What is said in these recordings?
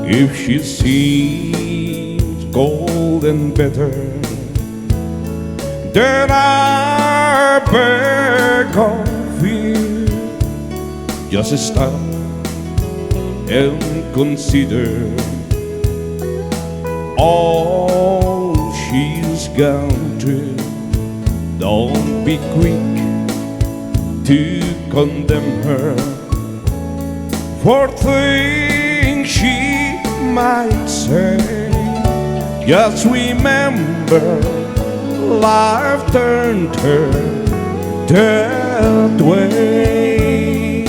if she seems cold and bitter, then I beg of you, just stop and consider all she's gone through. Don't be quick to condemn her for things she might say. Just remember, life turned her that way.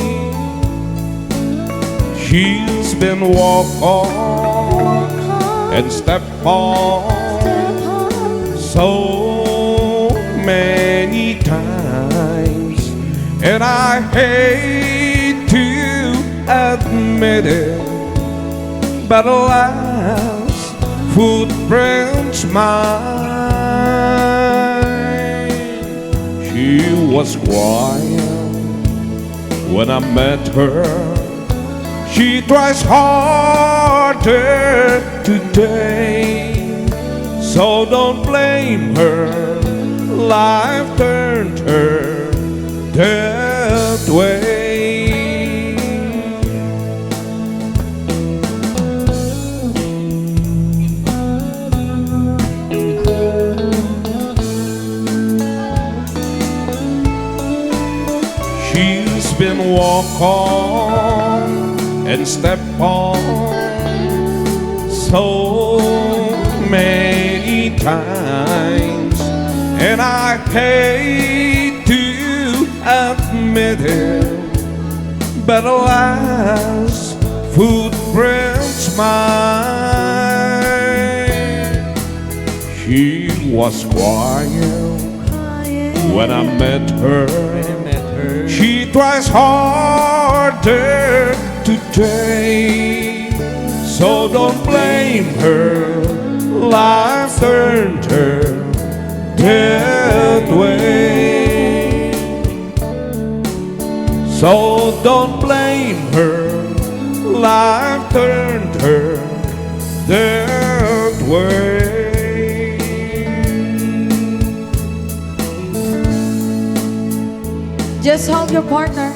She's been walked on and stepped on so many times, and I hate to admit it, but alas, footprints mine. She was quiet when I met her. She tries harder today, so don't blame her. Life turned her that way. She's been walked on and stepped on so many times, and I hate to admit it, but alas, footprints mine. She was quiet when I met her. She tries harder today, so don't blame her. Life turned her that way. So don't blame her. Life turned her that way. Just hold your partner.